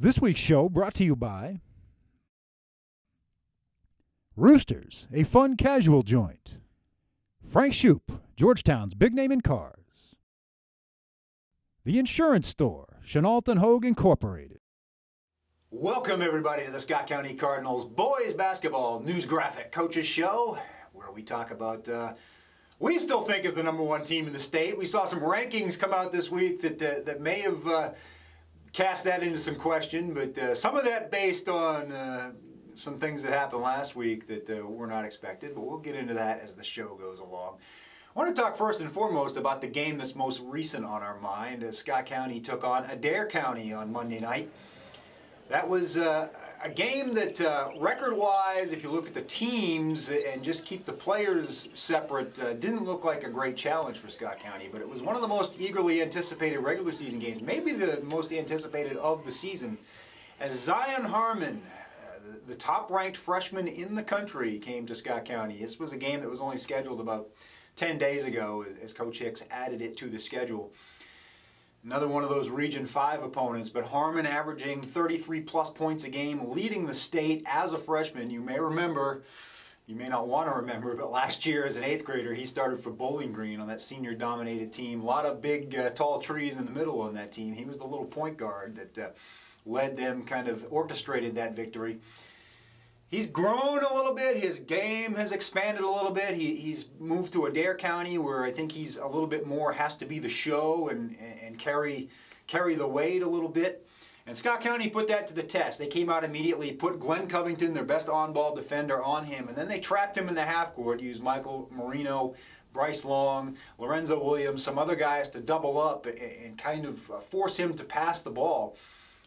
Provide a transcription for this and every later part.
This week's show brought to you by Roosters, a fun casual joint. Frank Shoup, Georgetown's big name in cars. The Insurance Store, Chenault and Hogue Incorporated. Welcome everybody to the Scott County Cardinals Boys Basketball News Graphic Coaches Show, where we talk about we still think is the number one team in the state. We saw some rankings come out this week that may have cast that into some question, but some of that based on some things that happened last week that were not expected, but we'll get into that as the show goes along. I want to talk first and foremost about the game that's most recent on our mind. Scott County took on Adair County on Monday night. That was a game that record-wise, if you look at the teams and just keep the players separate, didn't look like a great challenge for Scott County, but it was one of the most eagerly anticipated regular season games, maybe the most anticipated of the season, as Zion Harmon, the top-ranked freshman in the country, came to Scott County. This was a game that was only scheduled about 10 days ago as Coach Hicks added it to the schedule. Another one of those Region 5 opponents, but Harmon averaging 33-plus points a game, leading the state as a freshman. You may remember, you may not want to remember, but last year as an 8th grader, he started for Bowling Green on that senior-dominated team. A lot of big, tall trees in the middle on that team. He was the little point guard that led them, kind of orchestrated that victory. He's grown a little bit. His game has expanded a little bit. He's moved to Adair County, where I think he's a little bit more has to be the show and carry the weight a little bit. And Scott County put that to the test. They came out immediately, put Glenn Covington, their best on-ball defender, on him, and then they trapped him in the half court, used Michael Marino, Bryce Long, Lorenzo Williams, some other guys to double up and kind of force him to pass the ball.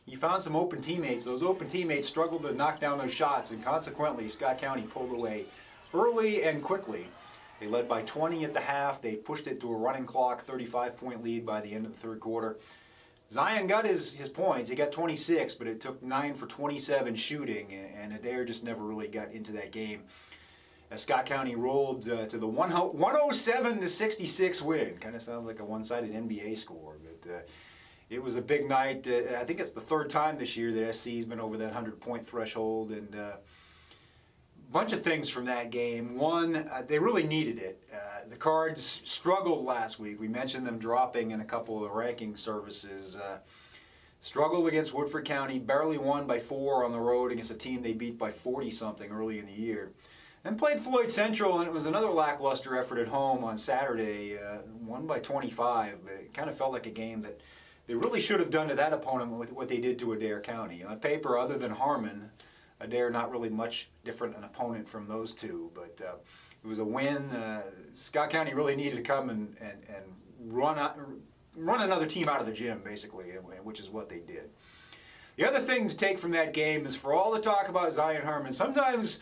He found some open teammates. Those open teammates struggled to knock down those shots, and consequently, Scott County pulled away early and quickly. They led by 20 at the half. They pushed it to a running clock, 35-point lead by the end of the third quarter. Zion got his points. He got 26, but it took 9 for 27 shooting, and Adair just never really got into that game. As Scott County rolled to the 107-66 win. Kind of sounds like a one-sided NBA score, but it was a big night. I think it's the third time this year that SC's been over that 100-point threshold, and a bunch of things from that game. One, they really needed it. The Cards struggled last week. We mentioned them dropping in a couple of the ranking services. Struggled against Woodford County, barely won by 4 on the road against a team they beat by 40-something early in the year. Then played Floyd Central, and it was another lackluster effort at home on Saturday, won by 25, but it kind of felt like a game that they really should have done to that opponent what they did to Adair County. On paper, other than Harmon, Adair not really much different an opponent from those two, but it was a win. Scott County really needed to come and run another team out of the gym, basically, which is what they did. The other thing to take from that game is, for all the talk about Zion Harmon, sometimes,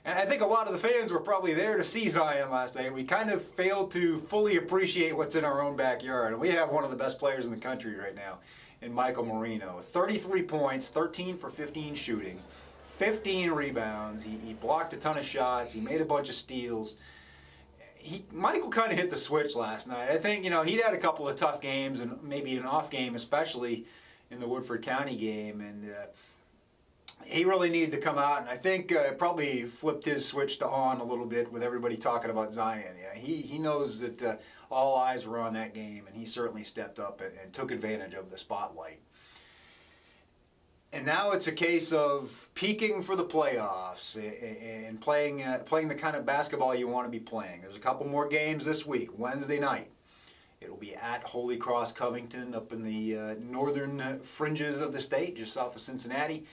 and I think a lot of the fans were probably there to see Zion last night, we kind of failed to fully appreciate what's in our own backyard. And we have one of the best players in the country right now in Michael Marino. 33 points, 13 for 15 shooting, 15 rebounds. He blocked a ton of shots. He made a bunch of steals. Michael kind of hit the switch last night. I think, he'd had a couple of tough games and maybe an off game, especially in the Woodford County game. And he really needed to come out, and I think probably flipped his switch to on a little bit with everybody talking about Zion. Yeah, he knows that all eyes were on that game, and he certainly stepped up and took advantage of the spotlight. And now it's a case of peaking for the playoffs and playing the kind of basketball you want to be playing. There's a couple more games this week, Wednesday night. It'll be at Holy Cross Covington up in the northern fringes of the state, just south of Cincinnati.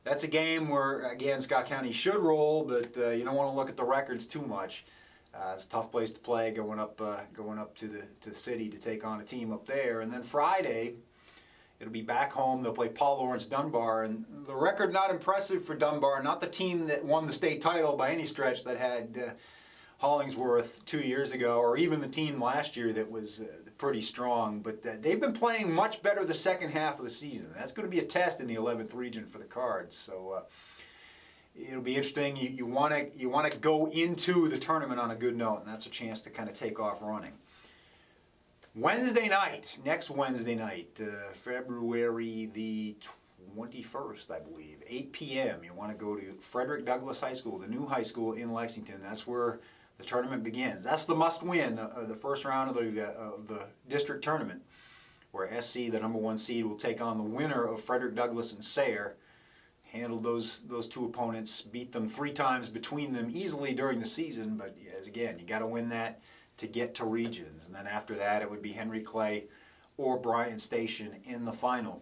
That's a game where, again, Scott County should roll, but you don't want to look at the records too much. It's a tough place to play, going up to the city to take on a team up there. And then Friday, it'll be back home. They'll play Paul Lawrence Dunbar, and the record not impressive for Dunbar. Not the team that won the state title by any stretch that had Hollingsworth 2 years ago, or even the team last year that was pretty strong, but they've been playing much better the second half of the season. That's going to be a test in the 11th region for the Cards, so it'll be interesting. You want to go into the tournament on a good note, and that's a chance to kind of take off running. Next Wednesday night, February the 21st, I believe, 8 p.m. You want to go to Frederick Douglass High School, the new high school in Lexington. That's where the tournament begins. That's the must-win of the first round of the district tournament, where SC, the number 1 seed, will take on the winner of Frederick Douglass and Sayre. Handle those two opponents, beat them 3 times between them easily during the season, but as again, you got to win that to get to regions. And then after that, it would be Henry Clay or Bryan Station in the final.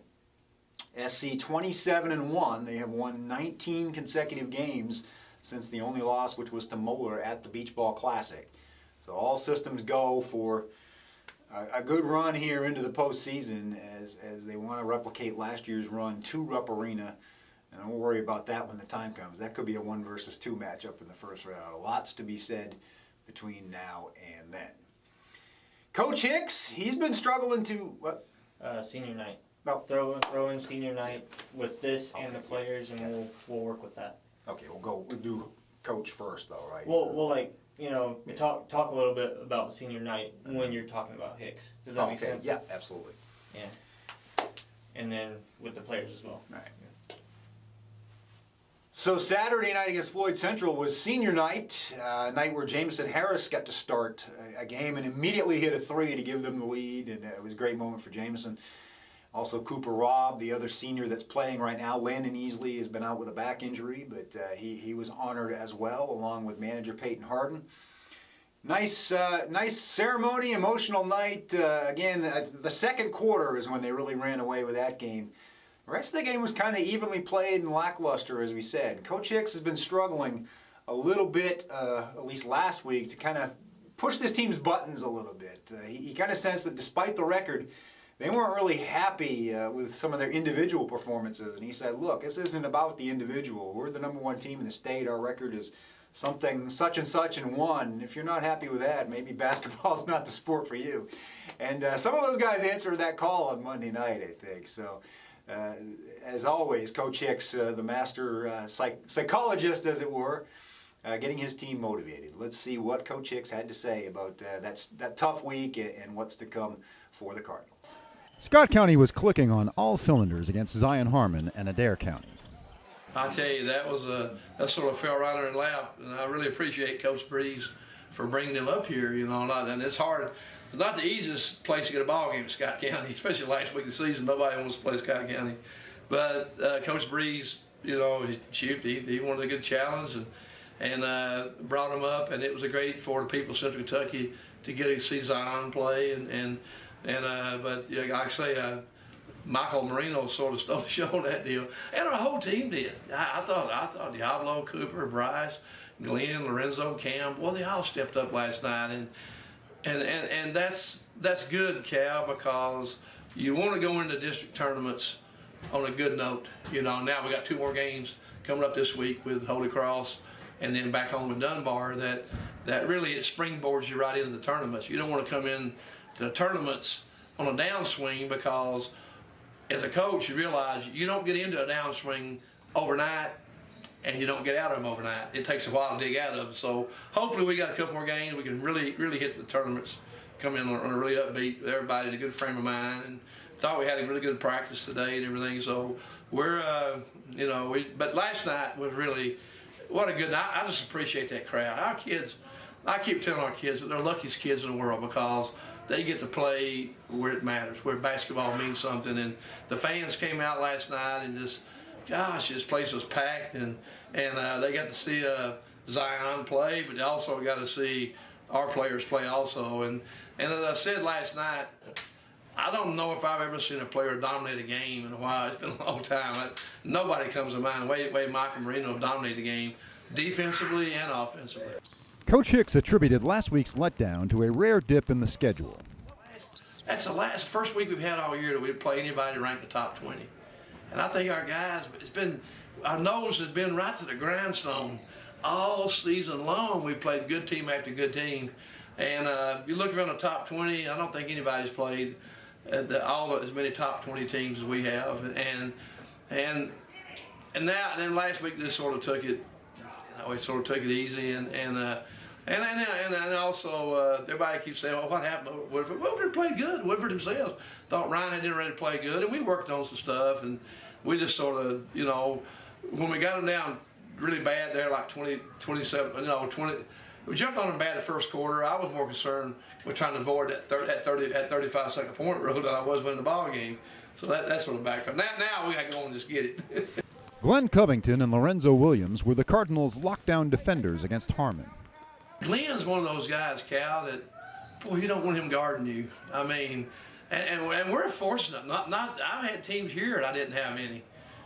SC 27-1. They have won 19 consecutive games since the only loss, which was to Moeller at the Beach Ball Classic. So all systems go for a good run here into the postseason as they want to replicate last year's run to Rupp Arena. And don't worry about that when the time comes. That could be a 1 versus 2 matchup in the first round. Lots to be said between now and then. Coach Hicks, he's been struggling to what? Senior night. Oh. Throw in senior night with this and the players, and we'll work with that. Okay, we'll do coach first though, right? We'll talk a little bit about senior night when you're talking about Hicks. Does that make sense? Yeah, absolutely. Yeah. And then with the players as well. All right. So Saturday night against Floyd Central was senior night, a night where Jamison Harris got to start a game and immediately hit a 3 to give them the lead, and it was a great moment for Jamison. Also Cooper Robb, the other senior that's playing right now. Landon Easley has been out with a back injury, but he was honored as well, along with manager Peyton Harden. Nice ceremony, emotional night. Again, the second quarter is when they really ran away with that game. The rest of the game was kind of evenly played and lackluster, as we said. Coach Hicks has been struggling a little bit, at least last week, to kind of push this team's buttons a little bit. He kind of sensed that despite the record, they weren't really happy with some of their individual performances. And he said, look, this isn't about the individual. We're the number 1 team in the state. Our record is something such and such and 1. If you're not happy with that, maybe basketball's not the sport for you. And some of those guys answered that call on Monday night, I think. So. As always, Coach Hicks, the master psychologist, as it were, getting his team motivated. Let's see what Coach Hicks had to say about that tough week and what's to come for the Cardinals. Scott County was clicking on all cylinders against Zion Harmon and Adair County. I tell you, that sort of fell right in their lap, and I really appreciate Coach Breeze for bringing them up here. And it's hard. It's not the easiest place to get a ball game at Scott County, especially last week of the season. Nobody wants to play Scott County. But Coach Breeze, he wanted a good challenge and brought them up, and it was great for the people of Central Kentucky to get to see Zion play. But like I say, Michael Marino sort of stole the show on that deal, and our whole team did. I thought Diablo, Cooper, Bryce, Glenn, Lorenzo, Cam, well, they all stepped up last night, and that's good, Cal, because you want to go into district tournaments on a good note. Now we got 2 more games coming up this week with Holy Cross, and then back home with Dunbar. That really it springboards you right into the tournaments. You don't want to come in to the tournaments on a downswing, because as a coach you realize you don't get into a downswing overnight, and you don't get out of them overnight. It takes a while to dig out of them. So hopefully we got a couple more games. We can really hit the tournaments, come in on a really upbeat with everybody in a good frame of mind, and thought we had a really good practice today and everything. So we're, but last night was really, what a good night. I just appreciate that crowd. Our kids, I keep telling our kids that they're the luckiest kids in the world, because they get to play where it matters, where basketball means something. And the fans came out last night and just, gosh, this place was packed, and they got to see Zion play, but they also got to see our players play also. And as I said last night, I don't know if I've ever seen a player dominate a game in a while. It's been a long time. Nobody comes to mind the way Michael Marino dominated the game, defensively and offensively. Coach Hicks attributed last week's letdown to a rare dip in the schedule. That's the first week we've had all year that we play anybody ranked in the top 20. And I think our guys, our nose has been right to the grindstone all season long. We played good team after good team. And you look around the top 20, I don't think anybody's played as many top 20 teams as we have. And then last week they sort of took it, we sort of took it easy. And also everybody keeps saying, well, what happened to Woodford? Woodford played good. Woodford themselves thought Ryan had didn't ready to play good, and we worked on some stuff. And we just sort of, you know, when we got them down really bad there, like 20, 27, you know, 20. We jumped on them bad the first quarter. I was more concerned with trying to avoid that 35-second point rule than I was winning the ball game. So that's sort of backfired. Now we got to go and just get it. Glenn Covington and Lorenzo Williams were the Cardinals' lockdown defenders against Harmon. Glenn's one of those guys, Cal, that, boy, you don't want him guarding you. I mean, and we're fortunate. I've had teams here and I didn't have any,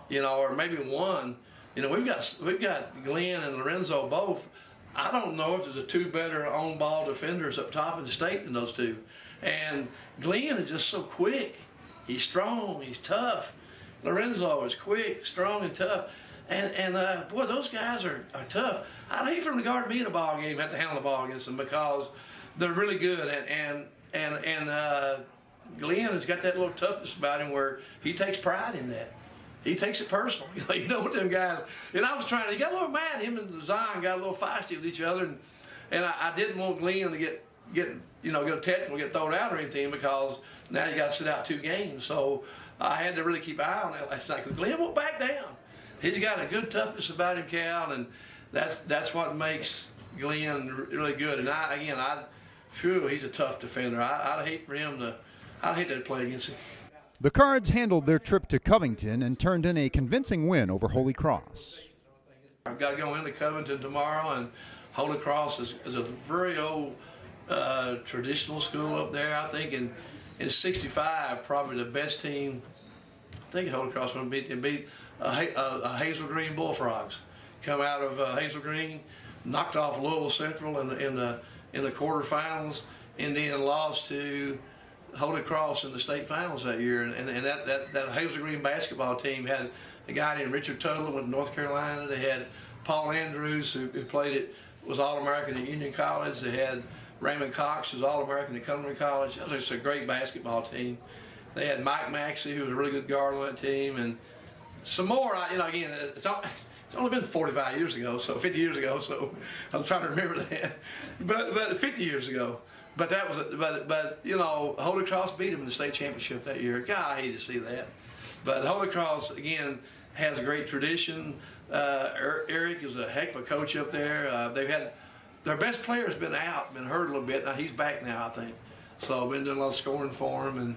you know, or maybe one. You know, we've got Glenn and Lorenzo both. I don't know if there's two better on-ball defenders up top in the state than those two. And Glenn is just so quick. He's strong. He's tough. Lorenzo is quick, strong, and tough. And boy, those guys are tough. I'd hate for them to guard me in a ball game, have to handle the ball against them because they're really good. And Glenn has got that little toughness about him where he takes pride in that. He takes it personal. You know what them guys. And I was trying to. He got a little mad. Him and Zion got a little feisty with each other, and I didn't want Glenn to get technical, get thrown out or anything because now you got to sit out 2 games. So I had to really keep an eye on that last night because Glenn won't back down. He's got a good toughness about him, Cal, and that's what makes Glenn really good. And he's a tough defender. I'd hate to play against him. The Cards handled their trip to Covington and turned in a convincing win over Holy Cross. I've got to go into Covington tomorrow, and Holy Cross is a very old traditional school up there. I think in '65, probably the best team. I think Holy Cross won beat a Hazel Green Bullfrogs. Come out of Hazel Green, knocked off Louisville Central in the quarterfinals, and then lost to Holy Cross in the state finals that year. And that Hazel Green basketball team had a guy named Richard Tuttle went to North Carolina. They had Paul Andrews who was All-American at Union College. They had Raymond Cox, who was All-American at Cumberland College. It was just a great basketball team. They had Mike Maxey, who was a really good guard on that team, and some more. Again, it's only been 45 years ago, so 50 years ago. So I'm trying to remember that, but 50 years ago. But that was, Holy Cross beat them in the state championship that year. God, I hate to see that. But Holy Cross again has a great tradition. Eric is a heck of a coach up there. They've had their best player's been hurt a little bit. Now he's back now, I think. So I've been doing a lot of scoring for him, and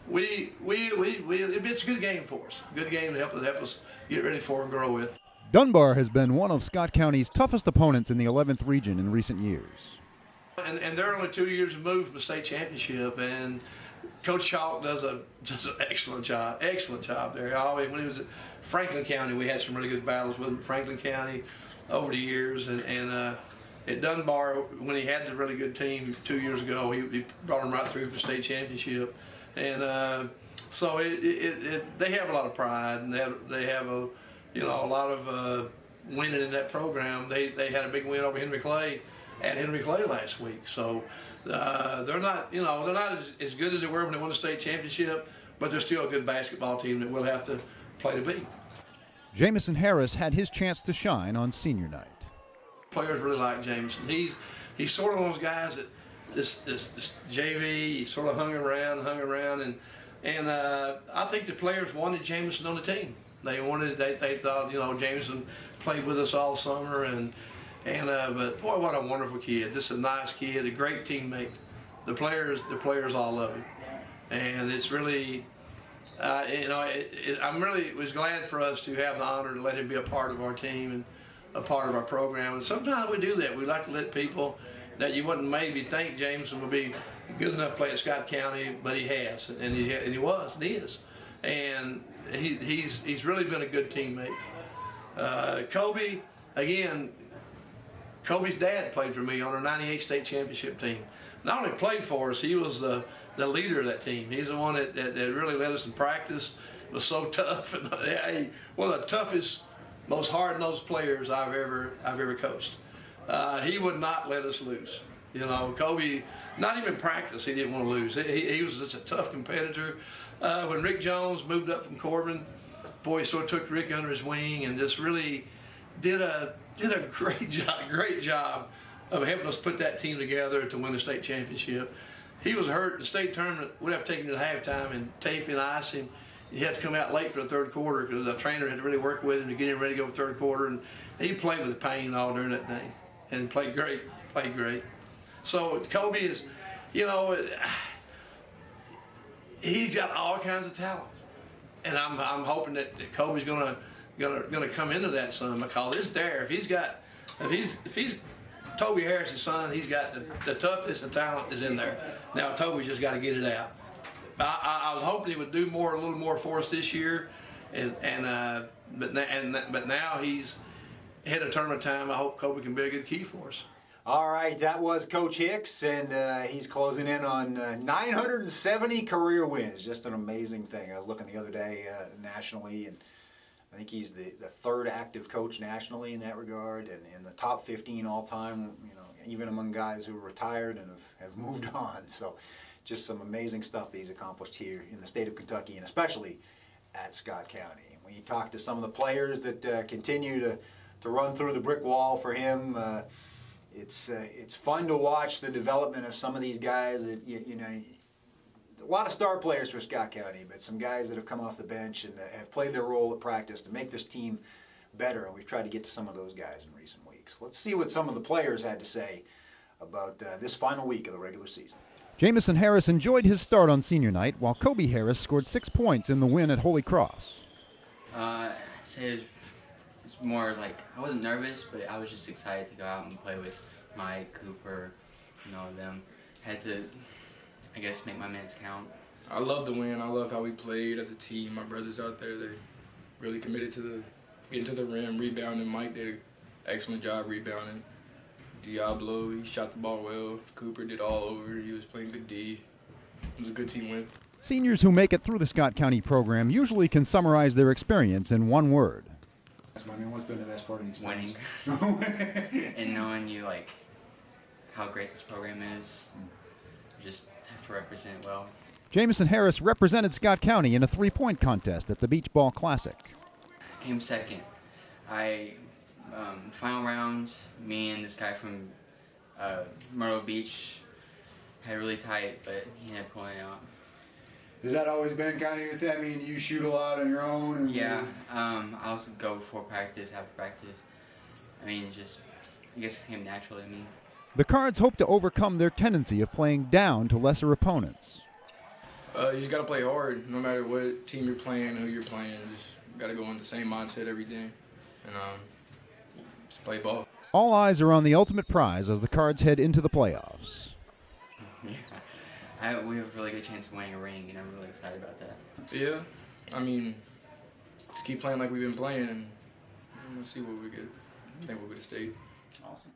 it's a good game for us. Good game to help us get ready for and grow with. Dunbar has been one of Scott County's toughest opponents in the 11th region in recent years. And they're only 2 years removed from the state championship, and Coach Chalk does an excellent job there. Always, when he was at Franklin County, we had some really good battles with him. Franklin County over the years, and at Dunbar, when he had the really good team 2 years ago, he brought them right through for the state championship. And so they have a lot of pride, and they have a lot of winning in that program. They had a big win over Henry Clay at Henry Clay last week. So they're not as good as they were when they won the state championship, but they're still a good basketball team that we'll have to play to beat. Jamison Harris had his chance to shine on senior night. Players really like Jamison. He's sort of one of those guys that this JV, he sort of hung around, and I think the players wanted Jamison on the team. They thought Jamison played with us all summer, but boy, what a wonderful kid. Just a nice kid, a great teammate. The players all love him, and it's really, I'm really was glad for us to have the honor to let him be a part of our team and a part of our program. And sometimes we do that. We like to let people that you wouldn't maybe think Jameson would be good enough to play at Scott County, but he has, and he is, and he's really been a good teammate. Kobe, again. Kobe's dad played for me on our '98 state championship team. Not only played for us, he was the leader of that team. He's the one that really led us in practice. Was so tough, and one of the toughest, most hard-nosed players I've ever coached. He would not let us lose. Kobe, not even practice, he didn't want to lose. He was just a tough competitor. When Rick Jones moved up from Corbin, boy, he sort of took Rick under his wing and just really did a great job of helping us put that team together to win the state championship. He was hurt in the state tournament. We'd have to take him to halftime and tape and ice him. he had to come out late for the third quarter because the trainer had to really work with him to get him ready to go for third quarter, and he played with pain all during that thing, and played great. So Kobe is, he's got all kinds of talent, and I'm hoping that Kobe's gonna come into that some, because it's there. If he's Toby Harris's son, he's got the toughness and talent is in there. Now Toby's just got to get it out. I was hoping he would do a little more for us this year, but now he's ahead of tournament time. I hope Kobe can be a good key for us. All right, that was Coach Hicks, and he's closing in on 970 career wins. Just an amazing thing. I was looking the other day nationally, and I think he's the third active coach nationally in that regard, and in the top 15 all time, even among guys who are retired and have moved on. So just some amazing stuff that he's accomplished here in the state of Kentucky, and especially at Scott County. When you talk to some of the players that continue to run through the brick wall for him, it's fun to watch the development of some of these guys that, a lot of star players for Scott County, but some guys that have come off the bench and have played their role at practice to make this team better, and we've tried to get to some of those guys in recent weeks. Let's see what some of the players had to say about this final week of the regular season. Jamison Harris enjoyed his start on senior night, while Kobe Harris scored 6 points in the win at Holy Cross. I'd say it was more like, I wasn't nervous, but I was just excited to go out and play with Mike, Cooper, them. Had to, I guess, make my minutes count. I love the win. I love how we played as a team. My brothers out there, they really committed to getting to the rim, rebounding. Mike did an excellent job rebounding. Diablo, he shot the ball well. Cooper did all over. He was playing good D. It was a good team win. Seniors who make it through the Scott County program usually can summarize their experience in one word. What's been the best part of these Winning. And knowing how great this program is. You just have to represent well. Jamison Harris represented Scott County in a 3-point contest at the Beach Ball Classic. Came second. Final rounds, me and this guy from Myrtle Beach had really tight, but he ended up pulling it out. Has that always been kind of your thing? I mean, you shoot a lot on your own? Yeah, I also go before practice, after practice. I guess it came naturally to me. The Cards hope to overcome their tendency of playing down to lesser opponents. You just got to play hard, no matter what team you're playing, who you're playing. Just got to go in the same mindset every day, and just play ball. All eyes are on the ultimate prize as the Cards head into the playoffs. Yeah, we have a really good chance of winning a ring, and I'm really excited about that. Yeah, just keep playing like we've been playing, and we'll see what we get. I think we'll get a state. Awesome.